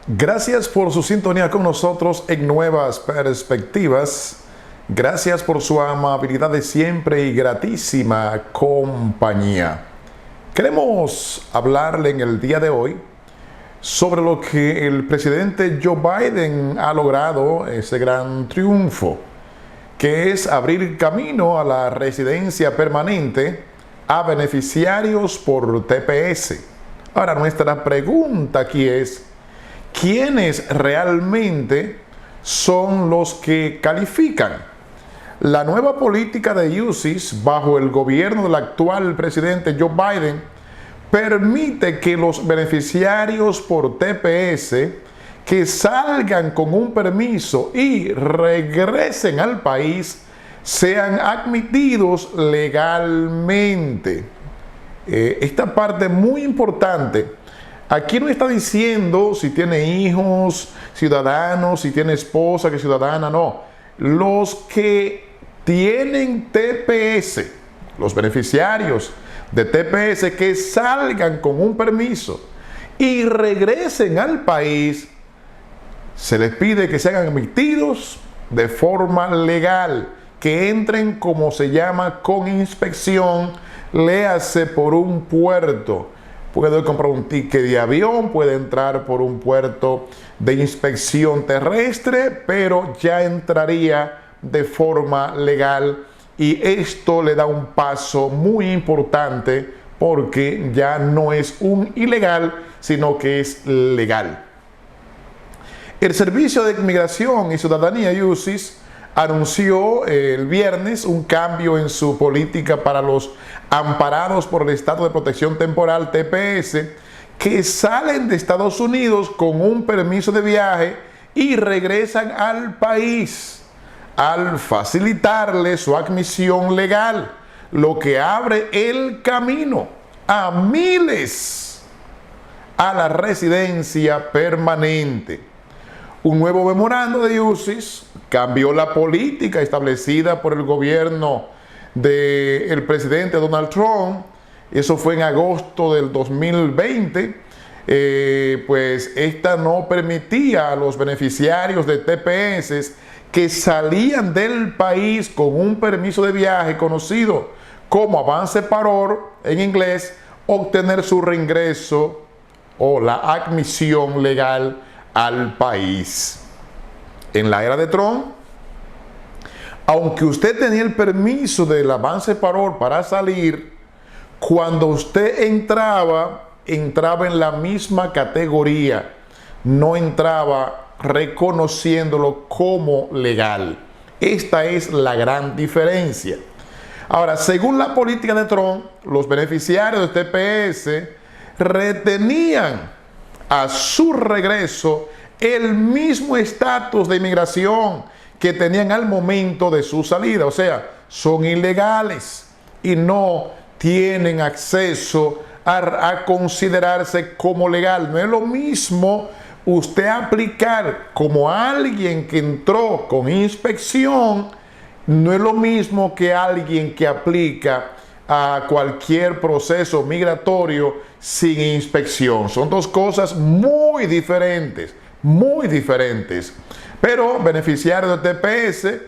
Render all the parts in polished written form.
Gracias por su sintonía con nosotros en Nuevas Perspectivas. Gracias por su amabilidad de siempre y gratísima compañía. Queremos hablarle en el día de hoy sobre lo que el presidente Joe Biden ha logrado, ese gran triunfo, que es abrir camino a la residencia permanente a beneficiarios por TPS. Ahora, nuestra pregunta aquí es: ¿quiénes realmente son los que califican? La nueva política de UCIS bajo el gobierno del actual presidente Joe Biden permite que los beneficiarios por TPS que salgan con un permiso y regresen al país sean admitidos legalmente. Esta parte es muy importante. Aquí no está diciendo si tiene hijos, ciudadanos, si tiene esposa que es ciudadana, no. Los que tienen TPS, los beneficiarios de TPS que salgan con un permiso y regresen al país, se les pide que sean admitidos de forma legal, que entren, como se llama, con inspección, léase por un puerto. Puede comprar un ticket de avión, puede entrar por un puerto de inspección terrestre, pero ya entraría de forma legal, y esto le da un paso muy importante porque ya no es un ilegal, sino que es legal. El Servicio de Inmigración y Ciudadanía, UCIS, anunció el viernes un cambio en su política para los amparados por el Estado de Protección Temporal, TPS, que salen de Estados Unidos con un permiso de viaje y regresan al país, al facilitarle su admisión legal, lo que abre el camino a miles a la residencia permanente. Un nuevo memorando de UCIS cambió la política establecida por el gobierno del presidente Donald Trump. Eso fue en agosto del 2020. Pues esta no permitía a los beneficiarios de TPS que salían del país con un permiso de viaje conocido como avance parole en inglés, obtener su reingreso o la admisión legal al país. En la era de Trump, aunque usted tenía el permiso del avance parole para salir, cuando usted entraba en la misma categoría, no entraba reconociéndolo como legal. Esta es la gran diferencia. Ahora, según la política de Trump, los beneficiarios de TPS retenían a su regreso el mismo estatus de inmigración que tenían al momento de su salida. O sea, son ilegales y no tienen acceso a considerarse como legal. No es lo mismo usted aplicar como alguien que entró con inspección, no es lo mismo que alguien que aplica a cualquier proceso migratorio sin inspección. Son dos cosas muy diferentes, muy diferentes. Pero beneficiarios de TPS,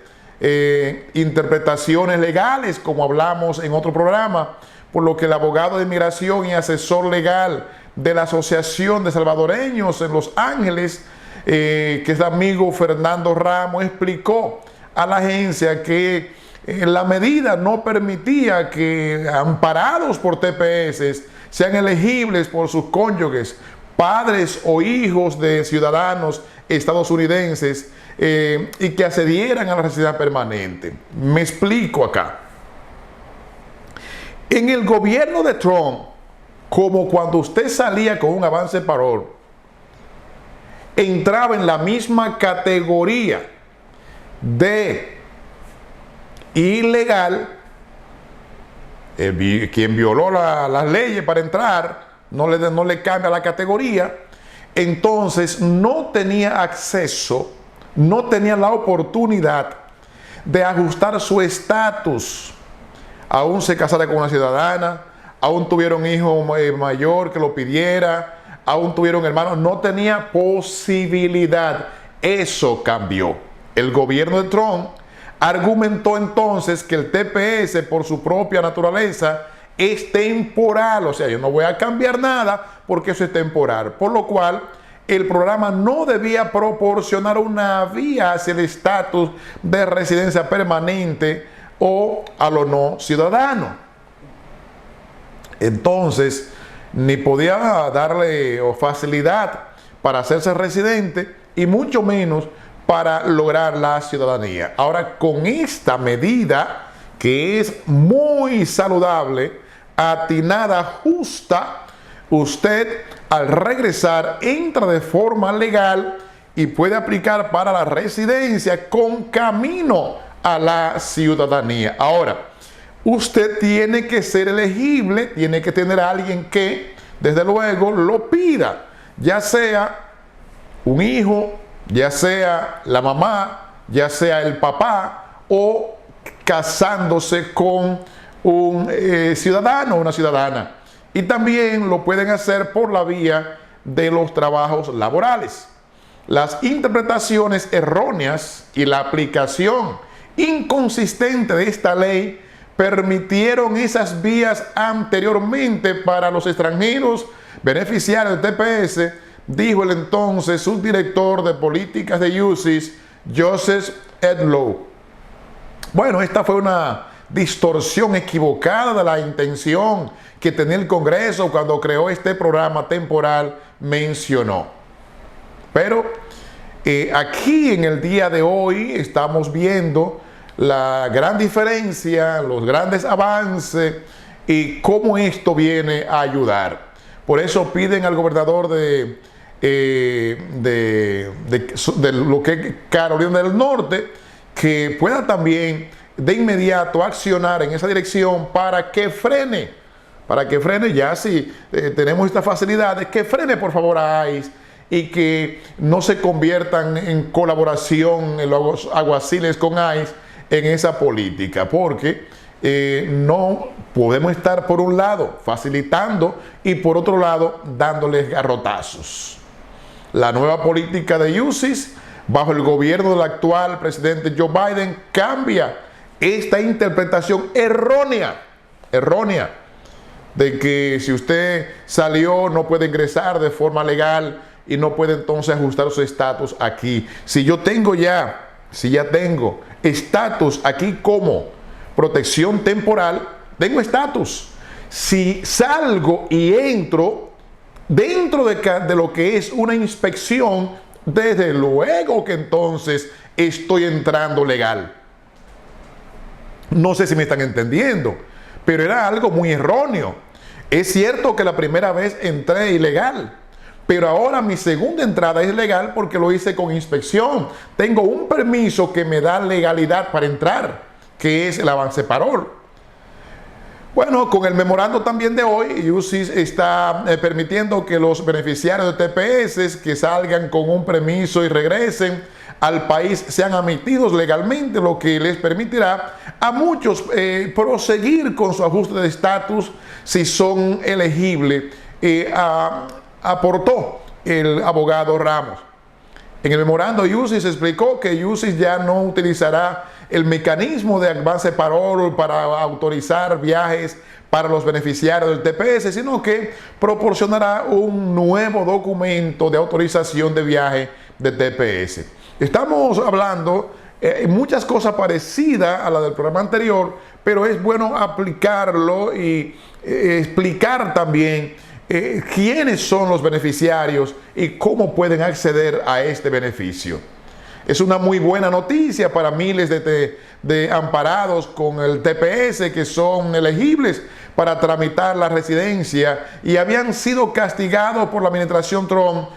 interpretaciones legales, como hablamos en otro programa, por lo que el abogado de inmigración y asesor legal de la Asociación de Salvadoreños en Los Ángeles, que es el amigo Fernando Ramos, explicó a la agencia que la medida no permitía que amparados por TPS sean elegibles por sus cónyuges, padres o hijos de ciudadanos estadounidenses, y que accedieran a la residencia permanente. Me explico acá. En el gobierno de Trump, como cuando usted salía con un avance parole, entraba en la misma categoría de ilegal. Quien violó las leyes para entrar no le cambia la categoría. Entonces no tenía acceso, no tenía la oportunidad de ajustar su estatus. Aún se casara con una ciudadana, aún tuviera un hijo mayor que lo pidiera, aún tuvieron hermanos, no tenía posibilidad. Eso cambió. El gobierno de Trump argumentó entonces que el TPS, por su propia naturaleza, es temporal. O sea, yo no voy a cambiar nada porque eso es temporal. Por lo cual, el programa no debía proporcionar una vía hacia el estatus de residencia permanente o a los no ciudadanos. Entonces, ni podía darle facilidad para hacerse residente y mucho menos para lograr la ciudadanía. Ahora, con esta medida, que es muy saludable, atinada, justa, usted al regresar entra de forma legal y puede aplicar para la residencia con camino a la ciudadanía. Ahora, usted tiene que ser elegible, tiene que tener a alguien que, desde luego, lo pida, ya sea un hijo, ya sea la mamá, ya sea el papá, o casándose con un ciudadano o una ciudadana. Y también lo pueden hacer por la vía de los trabajos laborales. Las interpretaciones erróneas y la aplicación inconsistente de esta ley permitieron esas vías anteriormente para los extranjeros beneficiarios del TPS, dijo el entonces subdirector de políticas de UCIS, Joseph Edlow. Bueno, esta fue una distorsión equivocada de la intención que tenía el Congreso cuando creó este programa temporal, mencionó. Pero aquí en el día de hoy estamos viendo la gran diferencia, los grandes avances y cómo esto viene a ayudar. Por eso piden al gobernador de lo que es Carolina del Norte que pueda también de inmediato accionar en esa dirección para que frene ya si tenemos estas facilidades, que frene por favor a ICE y que no se conviertan en colaboración en los aguaciles con ICE en esa política, porque no podemos estar por un lado facilitando y por otro lado dándoles garrotazos. La nueva política de UCIS bajo el gobierno del actual presidente Joe Biden cambia esta interpretación errónea de que si usted salió no puede ingresar de forma legal y no puede entonces ajustar su estatus aquí. Si ya tengo estatus aquí como protección temporal, tengo estatus. Si salgo y entro dentro de lo que es una inspección, desde luego que entonces estoy entrando legal. No sé si me están entendiendo, pero era algo muy erróneo. Es cierto que la primera vez entré ilegal, pero ahora mi segunda entrada es legal porque lo hice con inspección. Tengo un permiso que me da legalidad para entrar, que es el avance parol. Bueno, con el memorando también de hoy, UCIS está permitiendo que los beneficiarios de TPS que salgan con un permiso y regresen al país sean admitidos legalmente, lo que les permitirá a muchos proseguir con su ajuste de estatus si son elegibles, aportó el abogado Ramos. En el memorando UCIS explicó que UCIS ya no utilizará el mecanismo de avance parol para autorizar viajes para los beneficiarios del TPS, sino que proporcionará un nuevo documento de autorización de viaje de TPS. Estamos hablando muchas cosas parecidas a la del programa anterior, pero es bueno aplicarlo y explicar también quiénes son los beneficiarios y cómo pueden acceder a este beneficio. Es una muy buena noticia para miles de amparados con el TPS que son elegibles para tramitar la residencia y habían sido castigados por la administración Trump,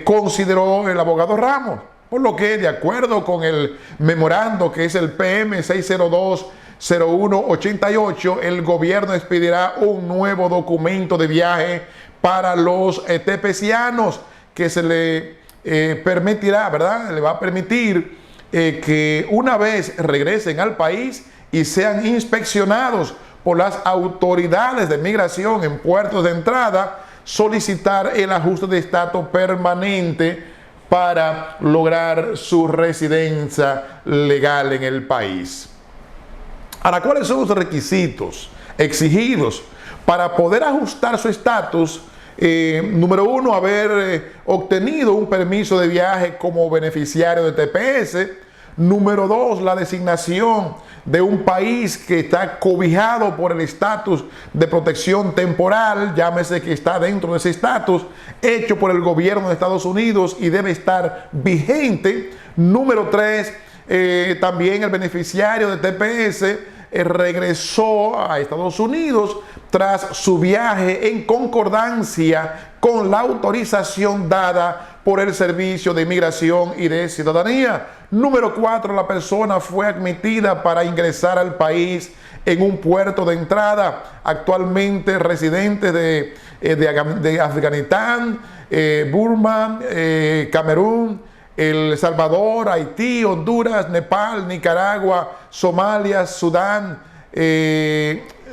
consideró el abogado Ramos. Por lo que, de acuerdo con el memorando que es el PM 602-0188, el gobierno expedirá un nuevo documento de viaje para los tepecianos que se le permitirá, ¿verdad? Le va a permitir que una vez regresen al país y sean inspeccionados por las autoridades de migración en puertos de entrada, solicitar el ajuste de estatus permanente para lograr su residencia legal en el país. Ahora, ¿cuáles son los requisitos exigidos para poder ajustar su estatus? Número uno, haber obtenido un permiso de viaje como beneficiario de TPS. Número dos, la designación de un país que está cobijado por el estatus de protección temporal, llámese que está dentro de ese estatus, hecho por el gobierno de Estados Unidos y debe estar vigente. Número tres, también el beneficiario de TPS regresó a Estados Unidos tras su viaje en concordancia con la autorización dada por el Servicio de Inmigración y de Ciudadanía. Número 4, la persona fue admitida para ingresar al país en un puerto de entrada, actualmente residente de Afganistán, Burma, Camerún, El Salvador, Haití, Honduras, Nepal, Nicaragua, Somalia, Sudán,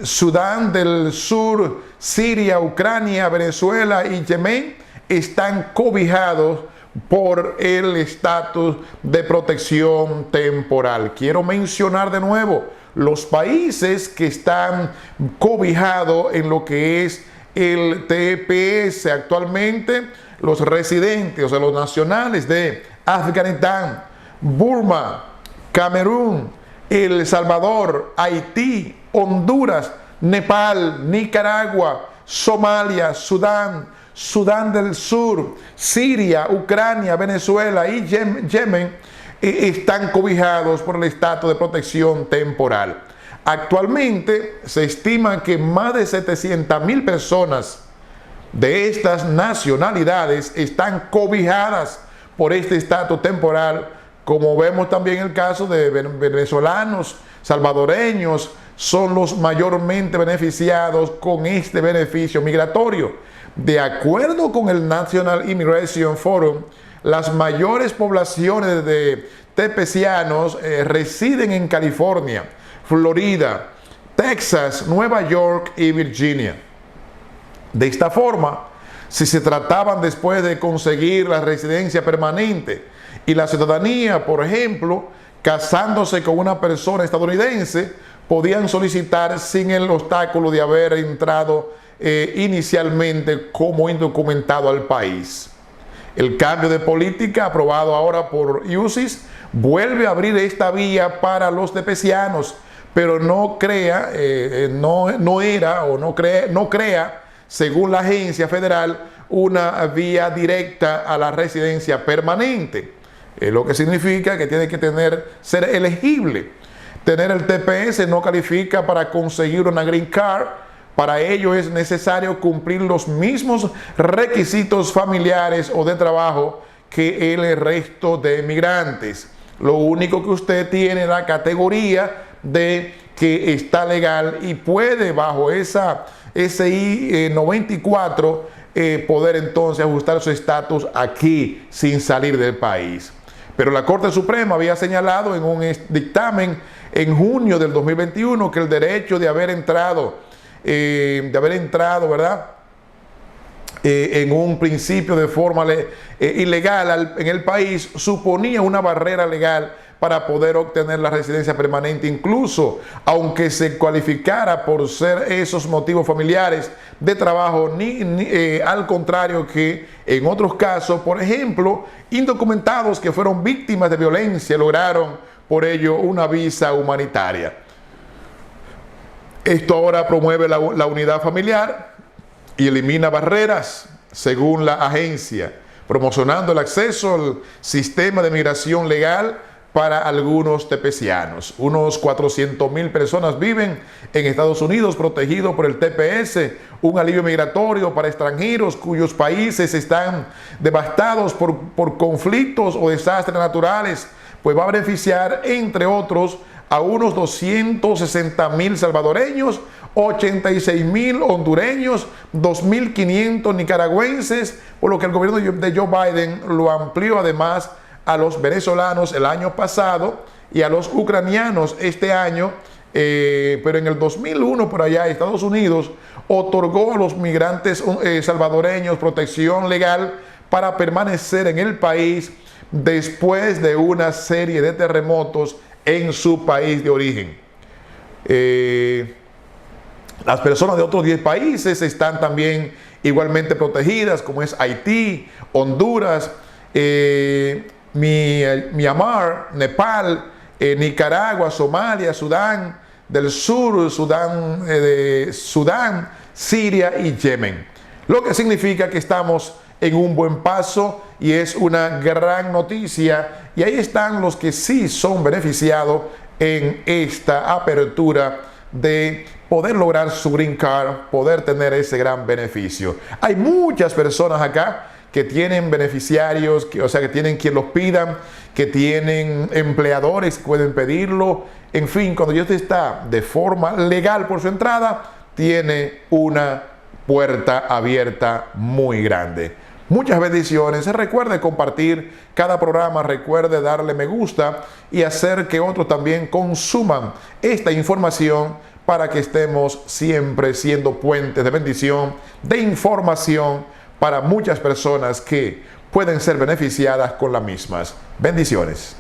Sudán del Sur, Siria, Ucrania, Venezuela y Yemen están cobijados por el estatus de protección temporal. Quiero mencionar de nuevo los países que están cobijados en lo que es el TPS actualmente. Los residentes, o sea, los nacionales de Afganistán, Burma, Camerún, El Salvador, Haití, Honduras, Nepal, Nicaragua, Somalia, Sudán, Sudán del Sur, Siria, Ucrania, Venezuela y Yemen están cobijados por el estatus de protección temporal. Actualmente se estima que más de 700,000 personas de estas nacionalidades están cobijadas por este estatus temporal, como vemos también el caso de venezolanos, salvadoreños, son los mayormente beneficiados con este beneficio migratorio. De acuerdo con el National Immigration Forum, las mayores poblaciones de tepecianos residen en California, Florida, Texas, Nueva York y Virginia. De esta forma, si se trataban después de conseguir la residencia permanente y la ciudadanía, por ejemplo, casándose con una persona estadounidense, podían solicitar sin el obstáculo de haber entrado inicialmente como indocumentado al país. El cambio de política aprobado ahora por USCIS vuelve a abrir esta vía para los tepecianos, pero no crea, según la agencia federal, una vía directa a la residencia permanente, lo que significa que tiene que ser elegible. Tener el TPS no califica para conseguir una Green Card. Para ello es necesario cumplir los mismos requisitos familiares o de trabajo que el resto de migrantes. Lo único que usted tiene es la categoría de que está legal y puede, bajo esa SI 94, poder entonces ajustar su estatus aquí sin salir del país. Pero la Corte Suprema había señalado en un dictamen en junio del 2021 que el derecho de haber entrado, ¿verdad?, en un principio de forma ilegal en el país, suponía una barrera legal para poder obtener la residencia permanente, incluso aunque se cualificara por ser esos motivos familiares de trabajo, al contrario que en otros casos, por ejemplo, indocumentados que fueron víctimas de violencia lograron por ello una visa humanitaria. Esto ahora promueve la unidad familiar y elimina barreras, según la agencia, promocionando el acceso al sistema de migración legal para algunos tepecianos. Unos 400,000 personas viven en Estados Unidos protegidos por el TPS, un alivio migratorio para extranjeros cuyos países están devastados por conflictos o desastres naturales, pues va a beneficiar, entre otros, a unos 260,000 salvadoreños, 86,000 hondureños, 2,500 nicaragüenses, por lo que el gobierno de Joe Biden lo amplió además a los venezolanos el año pasado y a los ucranianos este año, pero en el 2001 por allá Estados Unidos otorgó a los migrantes salvadoreños protección legal para permanecer en el país después de una serie de terremotos en su país de origen. Las personas de otros 10 países están también igualmente protegidas, como es Haití, Honduras, Myanmar, Nepal, Nicaragua, Somalia, Sudán del Sur, Sudán, Siria y Yemen. Lo que significa que estamos en un buen paso y es una gran noticia. Y ahí están los que sí son beneficiados en esta apertura de poder lograr su green card, poder tener ese gran beneficio. Hay muchas personas acá que tienen beneficiarios, o sea, que tienen quien los pidan, que tienen empleadores que pueden pedirlo. En fin, cuando ya usted está de forma legal por su entrada, tiene una puerta abierta muy grande. Muchas bendiciones. Recuerde compartir cada programa, recuerde darle me gusta y hacer que otros también consuman esta información para que estemos siempre siendo puentes de bendición, de información para muchas personas que pueden ser beneficiadas con las mismas. Bendiciones.